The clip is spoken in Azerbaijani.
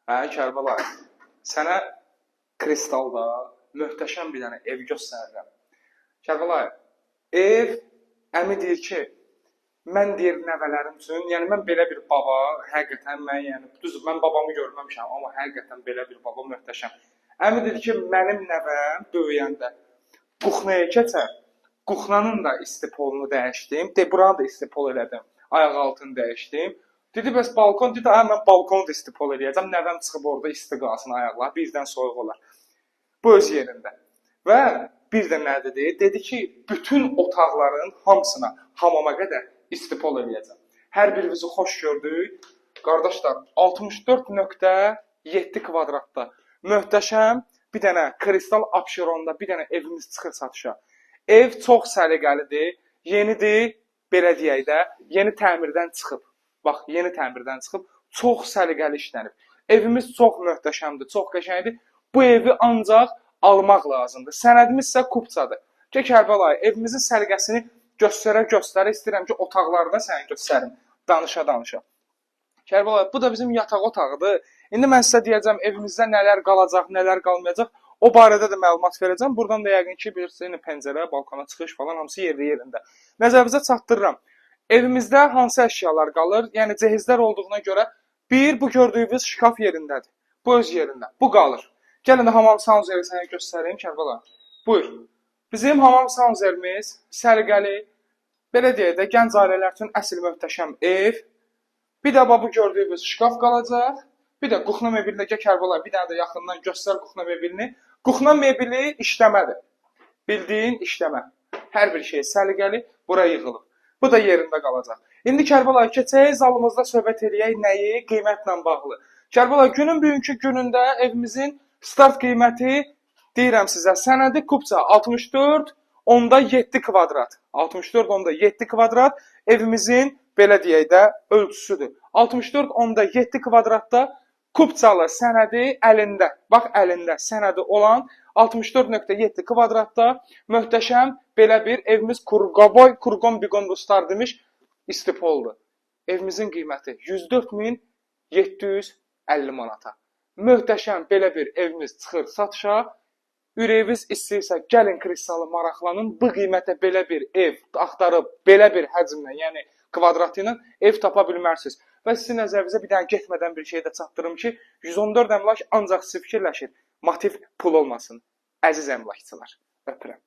Hə, Kərbəlayı, sənə kristalda möhtəşəm bir dənə ev göstərirəm. Kərbəlayı, ev əmi deyir ki, mən deyir nəvələrim üçün, yəni mən belə bir baba, həqiqətən mən yəni düz mən babamı görməmişəm, amma həqiqətən belə bir baba möhtəşəm. Əmi dedi ki, mənim nəvəm böyüyəndə kuxnaya keçər. Kuxnanın da istipolunu dəyişdim, buranı da istipol elədim. Ayaq altını dəyişdim. Dedi, bəs balkon, dedi, mən balkonu da istipol eləyəcəm. Nəvəm çıxıb orada isti qalsın ayaqlar, birdən soyuq olar. Bu öz yerində. Və bir də nə dedi? Dedi ki, bütün otaqların hamısına, hamama qədər istipol eləyəcəm. Hər birinizi xoş gördük. Qardaşlar, 64.7 kvadratda möhtəşəm bir dənə kristal abşeronda bir dənə evimiz çıxır satışa. Ev çox səliqəlidir, yenidir, belə deyək də, yeni təmirdən çıxıb. Bax, yeni təmirdən çıxıb, çox səliqəli işlənib. Evimiz çox möhtəşəmdir, çox qəşəngdir. Bu evi ancaq almaq lazımdır. Sənədimiz isə kupçadır. Kərbəlayı, evimizin səliqəsini göstərə istəyirəm ki, otaqlarda səni göstərim, danışa. Kərbəlayı, bu da bizim yataq otağıdır. İndi mən sizə deyəcəm, evimizdə nələr qalacaq, nələr qalmayacaq. O barədə də məlumat verəcəm. Buradan da yəqin ki, bilirsiniz, pəncərə, balkona çıxış falan hamısı yerində. Nəzərinizə çatdırıram. Evimizdə hansı əşyalar qalır? Yəni cehizlər olduğuna görə bu gördüyünüz şkaf yerindədir. Bu öz yerində. Bu qalır. Gəlin də hamam saunzeri sənə göstəreyim Kərbəlayı. Buyur. Bizim hamam saunzerimiz səliqəli, belə deyək də, gənc ailələr üçün əsl möhtəşəm ev. Bir də bu gördüyünüz şkaf qalacaq. Bir də kuxna mebilinə Kərbəlayı, bir dənə də yaxından göstər kuxna mebilini. Kuxna mebili işləmədir. Bildiyin işləmə. Hər bir şey səliqəli, bura yığılıb. Bu da yerində qalacaq. İndi Kərbəlayı, keçək zalımızda söhbət eləyək nəyi? Qiymətlə bağlı. Kərbəlayı, günün bugünkü günündə evimizin start qiyməti, deyirəm sizə, sənədi kupça 64.7 kvadrat. 64.7 kvadrat evimizin, belə deyək də, ölçüsüdür. 64.7 kvadratda kupçalı sənədi əlində, bax əlində sənədi olan 64.7 kvadratda möhtəşəm belə bir evimiz kurqon biqon ruslar demiş istipoldur. Evimizin qiyməti 104.750 manata. Möhtəşəm belə bir evimiz çıxır satışa. Ürəyiniz istəyirsə gəlin kristalı maraqlanın. Bu qiymətə belə bir ev axtarıb, belə bir həcmlə, yəni kvadratı ilə ev tapa bilmərsiniz. Və sizin nəzərinizə bir dənə getmədən bir şey də çatdırım ki, 114 əmlak ancaq siz fikirləşin, motiv pul olmasın. Əziz əmlakçılar, öpürəm.